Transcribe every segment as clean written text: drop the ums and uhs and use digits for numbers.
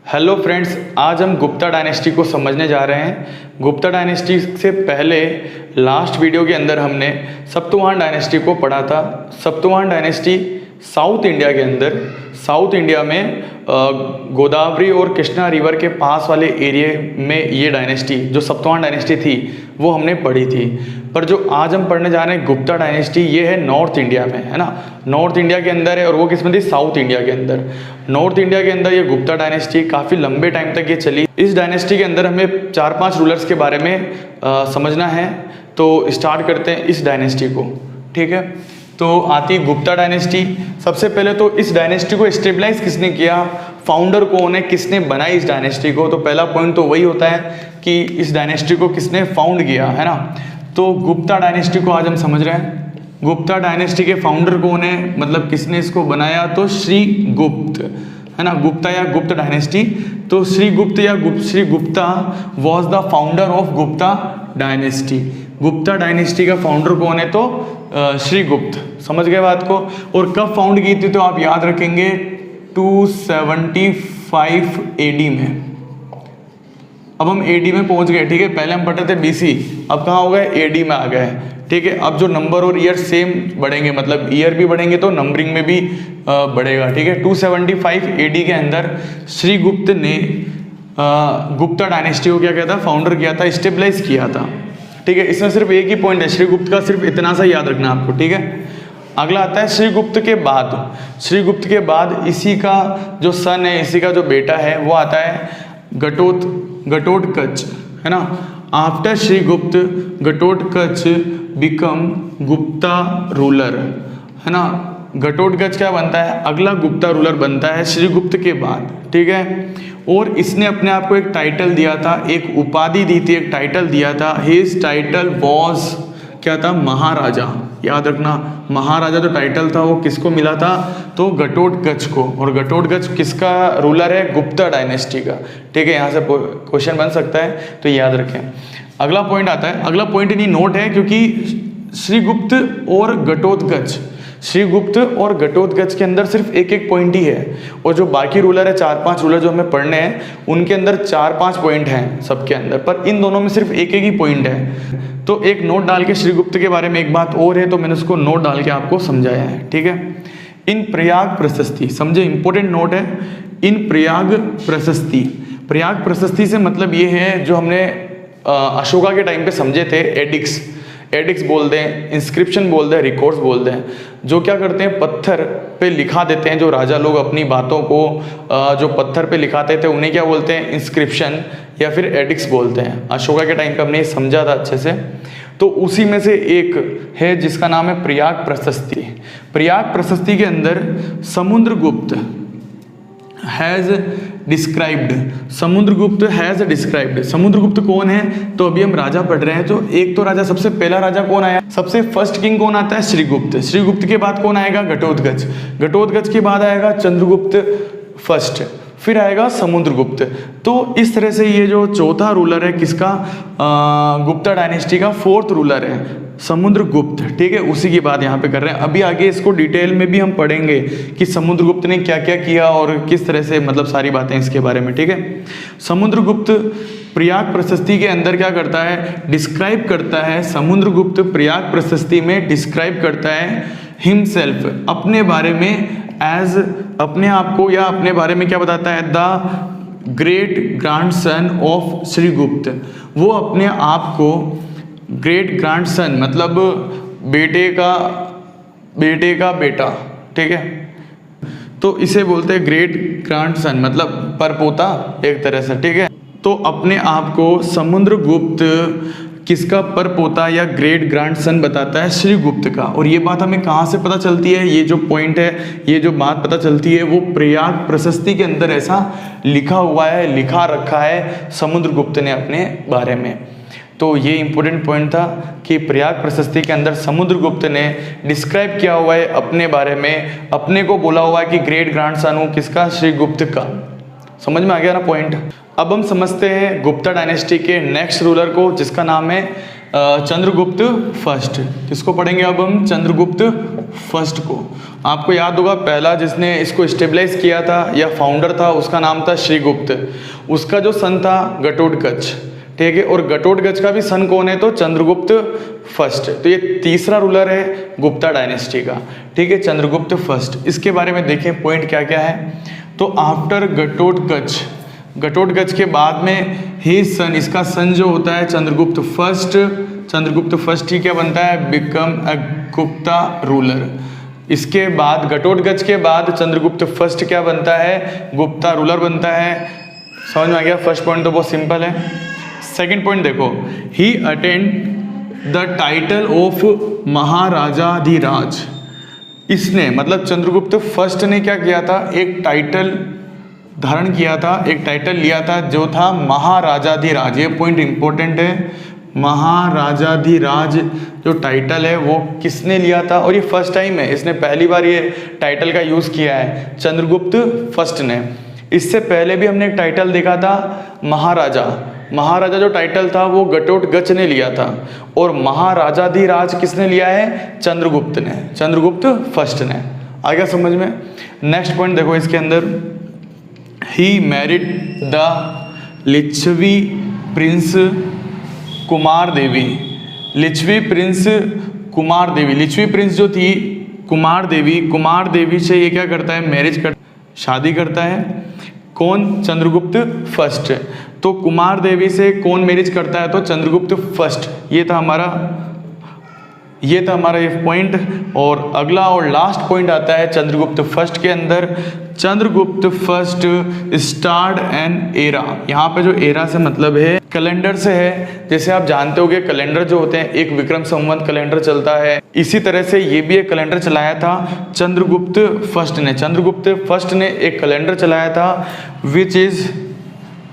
Hello friends, आज हम Gupta dynasty को समझने जा रहे हैं। गुप्ता डायनेस्टी से पहले लास्ट वीडियो के अंदर हमने सातवाहन डायनेस्टी को पढ़ा था। सातवाहन डायनेस्टी साउथ इंडिया के अंदर, साउथ इंडिया में गोदावरी और कृष्णा रिवर के पास वाले एरिया में ये डायनेस्टी जो सातवाहन डायनेस्टी थी वो हमने पढ़ी थी। पर जो आज हम पढ़ने जा रहे हैं गुप्ता डायनेस्टी, ये है नॉर्थ इंडिया में, है ना। नॉर्थ इंडिया के अंदर है और वो किस में थी? साउथ इंडिया के अंदर। नॉर्थ इंडिया के अंदर ये गुप्ता डायनेस्टी काफ़ी लंबे टाइम तक ये चली। इस डायनेस्टी के अंदर हमें 4-5 रूलर्स के बारे में समझना है। तो स्टार्ट करते हैं इस डायनेस्टी को, ठीक है। तो आती है गुप्ता डायनेस्टी। सबसे पहले तो इस डायनेस्टी को स्टेबलाइज किसने किया, फाउंडर कौन है, किसने बनाई इस डायनेस्टी को? तो पहला पॉइंट तो वही होता है कि इस डायनेस्टी को किसने फाउंड किया, है ना। तो गुप्ता डायनेस्टी को आज हम समझ रहे हैं। गुप्ता डायनेस्टी के फाउंडर कौन है, मतलब किसने इसको बनाया? तो श्री गुप्त, है ना। गुप्ता या गुप्त डायनेस्टी, तो श्री गुप्त या Shri Gupta was the founder of Gupta dynasty. Gupta dynasty का फाउंडर कौन है? तो श्री गुप्त। समझ गए बात को। और कब फाउंड की थी? तो आप याद रखेंगे 275 एडी में। अब हम एडी में पहुंच गए, ठीक है। पहले हम पढ़ते थे बीसी, अब कहाँ हो गए? एडी में आ गए, ठीक है। अब जो नंबर और ईयर सेम बढ़ेंगे, मतलब ईयर भी बढ़ेंगे तो नंबरिंग में भी बढ़ेगा, ठीक है। 275 एडी के अंदर श्री गुप्त ने गुप्ता डायनेस्टी को क्या किया था? फाउंडर किया था, स्टेबलाइज किया था, ठीक है। इसमें सिर्फ एक ही पॉइंट है, श्री गुप्त का सिर्फ इतना सा याद रखना आपको, ठीक है। अगला आता है श्री गुप्त के बाद। श्री गुप्त के बाद इसी का जो सन है, इसी का जो बेटा है वो आता है घटोत्कच, है ना। आफ्टर श्री गुप्त घटोत्कच बिकम गुप्ता रूलर, है ना। घटोत्कच क्या बनता है? अगला गुप्ता रूलर बनता है श्री गुप्त के बाद, ठीक है। और इसने अपने आप को एक टाइटल दिया था, एक उपाधि दी थी, एक टाइटल दिया था। हिज टाइटल वॉज क्या था? महाराजा। याद रखना, महाराजा जो टाइटल था वो किसको मिला था? तो घटोत्कच को। और घटोत्कच किसका रूलर है? गुप्ता डायनेस्टी का, ठीक है। यहाँ से क्वेश्चन बन सकता है, तो याद रखें। अगला पॉइंट आता है, अगला पॉइंट नहीं नोट है, क्योंकि श्रीगुप्त और घटोत्कच, श्रीगुप्त और घटोत्कच के अंदर सिर्फ एक एक पॉइंट ही है। और जो बाकी रूलर है, 4-5 रूलर जो हमें पढ़ने हैं, उनके अंदर 4-5 पॉइंट हैं सबके अंदर, पर इन दोनों में सिर्फ एक एक ही पॉइंट है। तो एक नोट डाल के श्रीगुप्त के बारे में एक बात और है, तो मैंने उसको नोट डाल के आपको समझाया है, ठीक है। इन प्रयाग प्रशस्ति, समझे, इंपॉर्टेंट नोट है। इन प्रयाग प्रशस्ति, प्रयाग प्रशस्ति से मतलब ये है जो हमने अशोका के टाइम पे समझे थे, एडिक्स, एडिक्स बोलते हैं, इंस्क्रिप्शन बोलते हैं, रिकॉर्ड्स बोलते हैं। जो क्या करते हैं? पत्थर पे लिखा देते हैं। जो राजा लोग अपनी बातों को जो पत्थर पे लिखाते थे उन्हें क्या बोलते हैं? इंस्क्रिप्शन या फिर एडिक्स बोलते हैं। अशोका के टाइम पे हमने ये समझा था अच्छे से। तो उसी में से एक है जिसका नाम है प्रयाग प्रशस्ति। प्रयाग प्रशस्ति के अंदर Samudragupta has described, Samudragupta has described. Samudragupta कौन है? तो अभी हम राजा पढ़ रहे हैं, तो एक तो राजा, सबसे पहला राजा कौन आया? सबसे फर्स्ट किंग कौन आता है? श्रीगुप्त। श्रीगुप्त के बाद कौन आएगा? घटोत्कच। घटोत्कच के बाद आएगा चंद्रगुप्त फर्स्ट, फिर आएगा समुद्रगुप्त। तो इस तरह से ये जो चौथा रूलर है किसका? गुप्ता डायनेस्टी का 4th रूलर है समुद्रगुप्त, ठीक है। उसी की बात यहाँ पे कर रहे हैं। अभी आगे इसको डिटेल में भी हम पढ़ेंगे कि समुद्रगुप्त ने क्या क्या किया और किस तरह से, मतलब सारी बातें इसके बारे में, ठीक है। समुद्रगुप्त प्रयाग प्रशस्ति के अंदर क्या करता है? डिस्क्राइब करता है। समुद्रगुप्त प्रयाग प्रशस्ति में डिस्क्राइब करता है हिमसेल्फ, अपने बारे में, एज, अपने आप को या अपने बारे में क्या बताता है? The great grandson of Shrigupta. वो अपने आप को ग्रेट ग्रैंडसन, मतलब बेटे का बेटा, ठीक है। तो इसे बोलते हैं ग्रेट ग्रैंडसन, मतलब परपोता एक तरह से, ठीक है। तो अपने आप को समुद्रगुप्त किसका परपोता या ग्रेट ग्रैंडसन बताता है? श्रीगुप्त का। और ये बात हमें कहाँ से पता चलती है? ये जो पॉइंट है, ये जो बात पता चलती है, वो प्रयाग प्रशस्ति के अंदर ऐसा लिखा हुआ है, लिखा रखा है समुद्रगुप्त ने अपने बारे में। तो ये इंपॉर्टेंट पॉइंट था कि प्रयाग प्रशस्ति के अंदर समुद्रगुप्त ने डिस्क्राइब किया हुआ है अपने बारे में, अपने को बोला हुआ है कि ग्रेट ग्रैंडसन हूँ किसका? श्रीगुप्त का। समझ में आ गया ना पॉइंट? अब हम समझते हैं गुप्ता डायनेस्टी के नेक्स्ट रूलर को, जिसका नाम है चंद्रगुप्त फर्स्ट। किसको पढ़ेंगे अब हम? चंद्रगुप्त फर्स्ट को। आपको याद होगा पहला जिसने इसको स्टेबलाइज किया था या फाउंडर था उसका नाम था श्रीगुप्त, उसका जो सन था घटोत्कच, ठीक है। और घटोत्कच का भी सन कौन है, तो चंद्रगुप्त फर्स्ट। तो ये तीसरा रूलर है गुप्ता डायनेस्टी का, ठीक है, चंद्रगुप्त फर्स्ट। इसके बारे में देखें पॉइंट क्या क्या है। तो आफ्टर घटोत्कच, घटोत्कच के बाद में ही सन, इसका सन जो होता है चंद्रगुप्त फर्स्ट, चंद्रगुप्त फर्स्ट ही क्या बनता है, बिकम अ गुप्ता रूलर। इसके बाद घटोत्कच के बाद चंद्रगुप्त फर्स्ट क्या बनता है, गुप्ता रूलर बनता है। समझ में आ गया। फर्स्ट पॉइंट तो बहुत सिंपल है। सेकंड पॉइंट देखो, ही अटेंड द टाइटल ऑफ महाराजाधिराज। इसने मतलब चंद्रगुप्त फर्स्ट ने क्या किया था, एक टाइटल धारण किया था, एक टाइटल लिया था जो था महाराजाधिराज। ये पॉइंट इंपॉर्टेंट है। महाराजाधिराज जो टाइटल है वो किसने लिया था, और ये फर्स्ट टाइम है, इसने पहली बार ये टाइटल का यूज किया है चंद्रगुप्त फर्स्ट ने। इससे पहले भी हमने एक टाइटल देखा था महाराजा, महाराजा जो टाइटल था वो घटोत्कच ने लिया था, और महाराजाधिराज किसने लिया है, चंद्रगुप्त ने, चंद्रगुप्त फर्स्ट ने। आ गया समझ में। नेक्स्ट पॉइंट देखो इसके अंदर, he married the Licchavi prince Kumar Devi. Licchavi prince Kumar Devi, Licchavi prince जो थी कुमार देवी, कुमार देवी से ये क्या करता है, मैरिज कर, शादी करता है। कौन, चंद्रगुप्त फर्स्ट। तो कुमार देवी से कौन मैरिज करता है, तो चंद्रगुप्त फर्स्ट। ये था हमारा ये पॉइंट। और अगला और लास्ट पॉइंट आता है चंद्रगुप्त फर्स्ट के अंदर, Chandragupta first start an era. यहाँ पे जो एरा से मतलब है कैलेंडर से है। जैसे आप जानते होगे कैलेंडर जो होते हैं, एक विक्रम संवत कैलेंडर चलता है, इसी तरह से ये भी एक कैलेंडर चलाया था चंद्रगुप्त फर्स्ट ने। चंद्रगुप्त फर्स्ट ने एक कैलेंडर चलाया था which is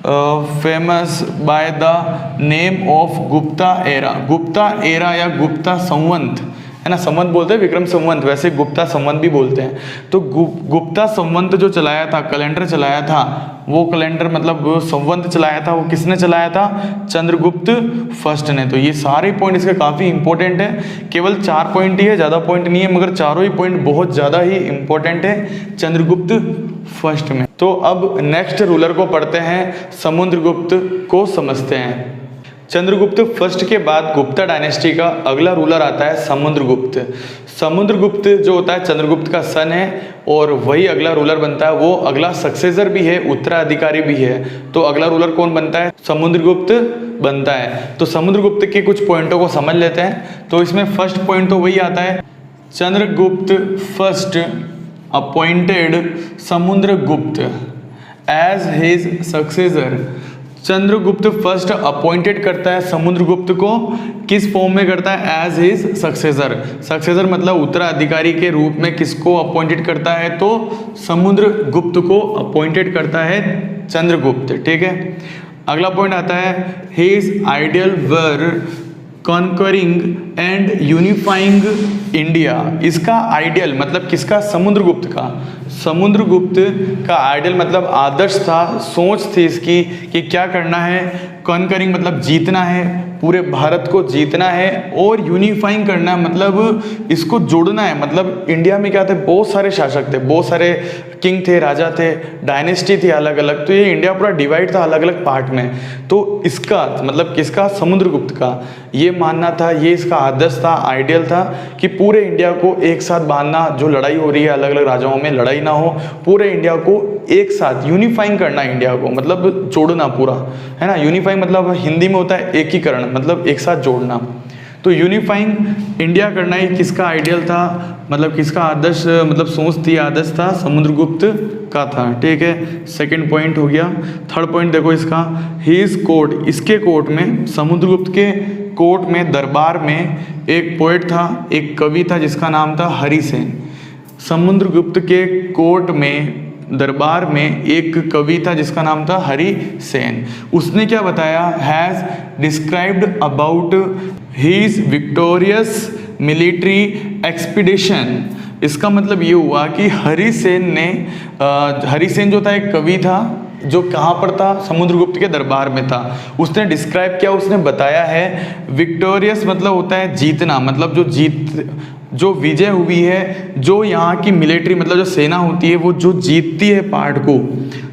famous by the name of Gupta era. Gupta era या गुप्ता संवत है ना, संवत बोलते हैं विक्रम संवत, वैसे गुप्ता संवत भी बोलते हैं। तो गुप्ता संवत जो चलाया था, कैलेंडर चलाया था, वो कैलेंडर मतलब संवत चलाया था, वो किसने चलाया था, चंद्रगुप्त फर्स्ट ने। तो ये सारे पॉइंट इसके काफ़ी इंपॉर्टेंट है। केवल 4 पॉइंट ही है, ज़्यादा पॉइंट नहीं है, मगर चारों ही पॉइंट बहुत ज़्यादा ही इंपॉर्टेंट है चंद्रगुप्त फर्स्ट में। तो अब नेक्स्ट रूलर को पढ़ते हैं, समुद्रगुप्त को समझते हैं। चंद्रगुप्त फर्स्ट के बाद गुप्ता डायनेस्टी का अगला रूलर आता है समुद्रगुप्त। समुद्रगुप्त जो होता है चंद्रगुप्त का सन है, और वही अगला रूलर बनता है। वो अगला सक्सेसर भी है, उत्तराधिकारी भी है। तो अगला रूलर कौन बनता है, समुद्रगुप्त बनता है। तो समुद्रगुप्त के कुछ पॉइंटों को समझ लेते हैं। तो इसमें फर्स्ट पॉइंट तो वही आता है, Chandragupta first appointed Samudragupta as his successor. Chandragupta first appointed करता है समुद्रगुप्त को, किस फॉर्म में करता है, एज हिज सक्सेसर। सक्सेसर मतलब उत्तराधिकारी के रूप में किसको अपॉइंटेड करता है, तो समुद्रगुप्त को अपॉइंटेड करता है चंद्रगुप्त, ठीक है। अगला पॉइंट आता है, his ideal were conquering and unifying India. इसका आइडियल मतलब किसका, समुद्रगुप्त का। समुद्रगुप्त का आइडियल मतलब आदर्श था, सोच थी इसकी कि क्या करना है, कॉन्करिंग मतलब जीतना है, पूरे भारत को जीतना है, और यूनिफाइंग करना है मतलब इसको जोड़ना है। मतलब इंडिया में क्या थे, बहुत सारे शासक थे, बहुत सारे किंग थे, राजा थे, डायनेस्टी थी अलग अलग। तो ये इंडिया पूरा डिवाइड था अलग अलग पार्ट में। तो इसका मतलब किसका, समुद्रगुप्त का ये मानना था, ये इसका आदर्श था, आइडियल था कि पूरे इंडिया को एक साथ बांधना, जो लड़ाई हो रही है अलग अलग राजाओं में लड़ाई ना हो, पूरे इंडिया को एक साथ यूनिफाइंग करना, इंडिया को मतलब जोड़ना पूरा, है ना। यूनिफाइंग मतलब हिंदी में होता है एकीकरण, मतलब एक साथ जोड़ना। तो यूनिफाइंग इंडिया करना ही किसका आइडियल था, मतलब किसका आदर्श मतलब सोच थी, आदर्श था, समुद्रगुप्त का था, ठीक है। सेकंड पॉइंट हो गया। थर्ड पॉइंट देखो इसका, हिज कोर्ट, इसके कोर्ट में, समुद्रगुप्त के कोर्ट में, दरबार में एक पोएट था, एक कवि था जिसका नाम था हरिसेन। समुद्रगुप्त के कोर्ट में, दरबार में एक कवि था जिसका नाम था हरिसेन। उसने क्या बताया, has described about his victorious military expedition. इसका मतलब ये हुआ कि हरिसेन ने, हरिसेन जो था एक कवि था जो कहाँ पर था, समुद्रगुप्त के दरबार में था। उसने डिस्क्राइब किया, उसने बताया है, विक्टोरियस मतलब होता है जीतना, मतलब जो जो विजय हुई है, जो यहाँ की मिलिट्री मतलब जो सेना होती है वो जो जीतती है पार्ट को,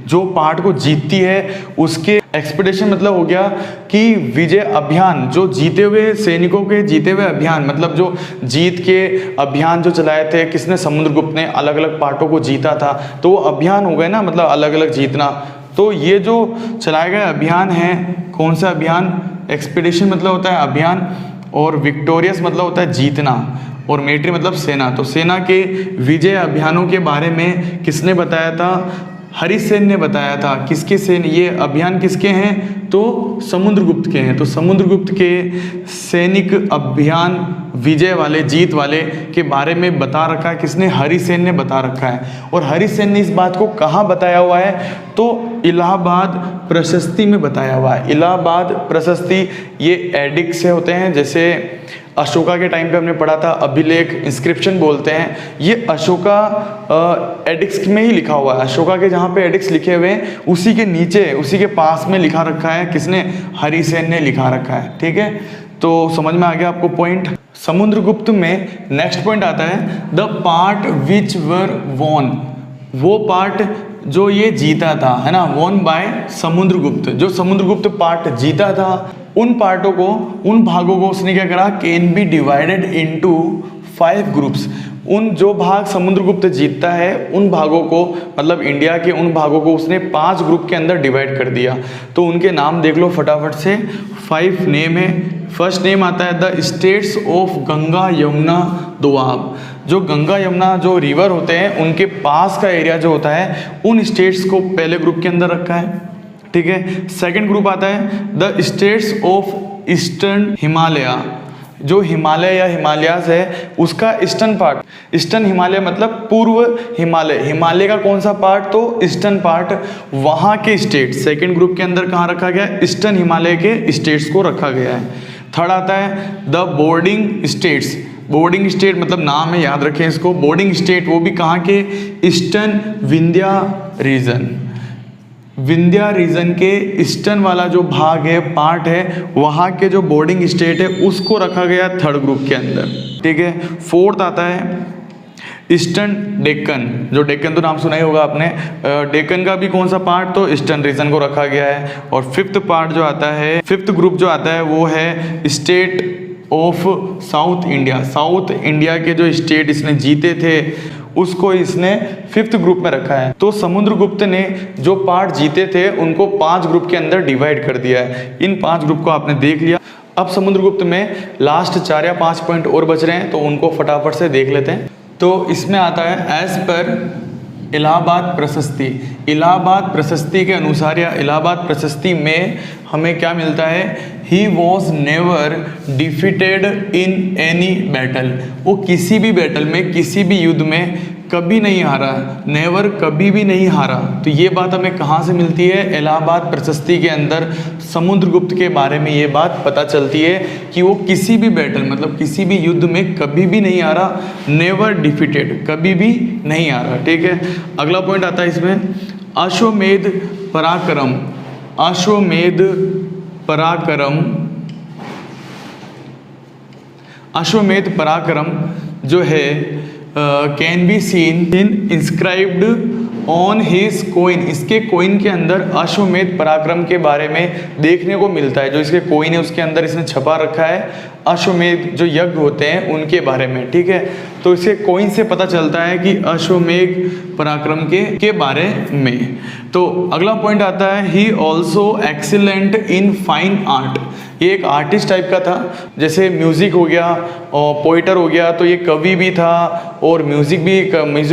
जो पार्ट को जीतती है उसके एक्सपेडिशन मतलब हो गया कि विजय अभियान, जो जीते हुए सैनिकों के जीते हुए अभियान मतलब जो जीत के अभियान जो चलाए थे किसने, समुद्रगुप्त ने अलग अलग पार्टों को जीता था, तो वो अभियान हो गए ना, मतलब अलग अलग जीतना। तो ये जो चलाए गए अभियान है, कौन सा अभियान, एक्सपेडिशन मतलब होता है अभियान, और विक्टोरियस मतलब होता है जीतना, और मिलिट्री मतलब सेना। तो सेना के विजय अभियानों के बारे में किसने बताया था, हरिसेन ने बताया था। किसके सेन, ये अभियान किसके हैं, तो समुद्रगुप्त के हैं। तो समुद्रगुप्त के सैनिक अभियान विजय वाले, जीत वाले के बारे में बता रखा है किसने, हरिसेन ने बता रखा है। और हरिसेन ने इस बात को कहाँ बताया हुआ है, तो इलाहाबाद प्रशस्ति में बताया हुआ है। इलाहाबाद प्रशस्ति ये एडिक्ट से होते हैं, जैसे अशोका के टाइम पे हमने पढ़ा था अभिलेख, इंस्क्रिप्शन बोलते हैं, ये अशोका एडिक्स में ही लिखा हुआ है। अशोका के जहाँ पे एडिक्स लिखे हुए हैं उसी के नीचे, उसी के पास में लिखा रखा है किसने, हरिसेन ने लिखा रखा है। ठीक है, तो समझ में आ गया आपको पॉइंट। समुद्रगुप्त में नेक्स्ट पॉइंट आता है the part which were won, वो पार्ट जो ये जीता था, है ना, वॉन बाय समुद्रगुप्त, जो समुद्रगुप्त पार्ट जीता था, उन पार्टों को, उन भागों को उसने क्या करा, can be divided into 5 groups. उन जो भाग समुद्रगुप्त जीतता है उन भागों को, मतलब इंडिया के उन भागों को उसने 5 ग्रुप के अंदर डिवाइड कर दिया। तो उनके नाम देख लो फटाफट से, 5 नेम है। फर्स्ट नेम आता है the states of Ganga Yamuna Doab, जो गंगा यमुना जो रिवर होते हैं उनके पास का एरिया जो होता है उन स्टेट्स को पहले ग्रुप के अंदर रखा है। ठीक है, सेकंड ग्रुप आता है the states of eastern Himalaya, जो हिमालय या हिमालयाज है उसका ईस्टर्न पार्ट, ईस्टर्न हिमालय मतलब पूर्व हिमालय, हिमालय का कौन सा पार्ट, तो ईस्टर्न पार्ट, वहाँ के स्टेट सेकंड ग्रुप के अंदर कहाँ रखा गया, ईस्टर्न हिमालय के स्टेट्स को रखा गया है। थर्ड आता है the boarding states, boarding state मतलब नाम है, याद रखें इसको, बोर्डिंग स्टेट वो भी कहाँ के, eastern Vindhya region, Vindhya region के ईस्टर्न वाला जो भाग है, पार्ट है, वहाँ के जो बोर्डिंग स्टेट है उसको रखा गया थर्ड ग्रुप के अंदर। ठीक है, फोर्थ आता है ईस्टर्न डेक्कन, जो डेक्कन तो नाम सुना ही होगा आपने, डेक्कन का भी कौन सा पार्ट, तो ईस्टर्न रीजन को रखा गया है। और फिफ्थ पार्ट जो आता है, फिफ्थ ग्रुप जो आता है वो है state of south India, south India के जो स्टेट इसने जीते थे उसको इसने फिफ्थ ग्रुप में रखा है। तो समुद्रगुप्त ने जो पार्ट जीते थे उनको 5 ग्रुप के अंदर डिवाइड कर दिया है। इन 5 ग्रुप को आपने देख लिया। अब समुद्रगुप्त में लास्ट 4 या 5 पॉइंट और बच रहे हैं, तो उनको फटाफट से देख लेते हैं। तो इसमें आता है एज पर इलाहाबाद प्रशस्ति, इलाहाबाद प्रशस्ति के अनुसार या इलाहाबाद प्रशस्ति में हमें क्या मिलता है, he was never defeated in any battle, वो किसी भी बैटल में, किसी भी युद्ध में कभी नहीं हारा, नेवर कभी भी नहीं हारा। तो ये बात हमें कहाँ से मिलती है, इलाहाबाद प्रशस्ति के अंदर समुद्रगुप्त के बारे में ये बात पता चलती है कि वो किसी भी बैटल मतलब किसी भी युद्ध में कभी भी नहीं हारा, नेवर डिफीटेड, कभी भी नहीं हारा। ठीक है, अगला पॉइंट आता है इसमें अश्वमेध पराक्रम, अश्वमेध पराक्रम, अश्वमेध पराक्रम जो है can be seen in inscribed on his coin, इसके कोइन के अंदर अश्वमेध पराक्रम के बारे में देखने को मिलता है। जो इसके कोइन है उसके अंदर इसने छपा रखा है अश्वमेध जो यज्ञ होते हैं उनके बारे में। ठीक है, तो इसके कोइन से पता चलता है कि अश्वमेध पराक्रम के बारे में। तो अगला पॉइंट आता है he also excellent in fine art, ये एक आर्टिस्ट टाइप का था, जैसे म्यूज़िक हो गया और पोइटर हो गया, तो ये कवि भी था और म्यूज़िक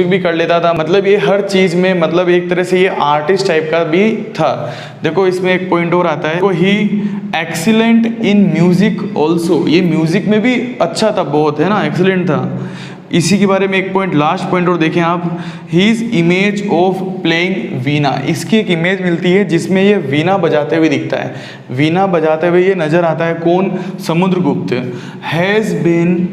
भी कर लेता था, मतलब ये हर चीज़ में, मतलब एक तरह से ये आर्टिस्ट टाइप का भी था। देखो इसमें एक पॉइंट और आता है, तो ही एक्सीलेंट इन म्यूज़िक ऑल्सो, ये म्यूज़िक में भी अच्छा था बहुत, है ना, एक्सीलेंट था। इसी के बारे में एक पॉइंट, लास्ट पॉइंट और देखें आप, हीज इमेज ऑफ प्लेइंग वीणा, इसकी एक इमेज मिलती है जिसमें ये वीणा बजाते हुए दिखता है, वीणा बजाते हुए ये नजर आता है, कौन, Samudragupta. Has been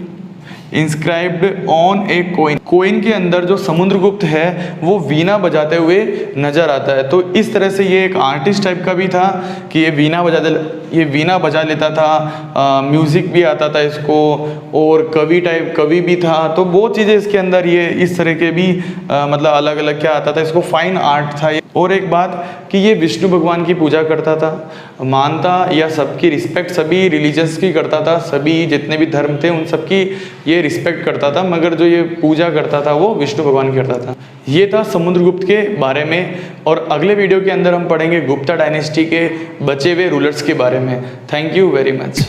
inscribed on a coin. Coin के अंदर जो समुद्रगुप्त है वो वीणा बजाते हुए नजर आता है। तो इस तरह से ये एक आर्टिस्ट टाइप का भी था कि ये वीणा बजा लेता था, म्यूजिक भी आता था इसको, और कवि भी था। तो बहुत चीज़ें इसके अंदर ये इस तरह के भी मतलब अलग अलग क्या आता था, इसको फाइन आर्ट था ये। और एक बात कि ये विष्णु भगवान की पूजा करता था, मानता या सबकी रिस्पेक्ट सभी रिलीजन्स की करता था, सभी जितने भी धर्म थे उन सबकी ये रिस्पेक्ट करता था, मगर जो ये पूजा करता था वो विष्णु भगवान की करता था। ये था समुद्रगुप्त के बारे में, और अगले वीडियो के अंदर हम पढ़ेंगे गुप्ता डायनेस्टी के बचे हुए रूलर्स के बारे में। Thank you very much.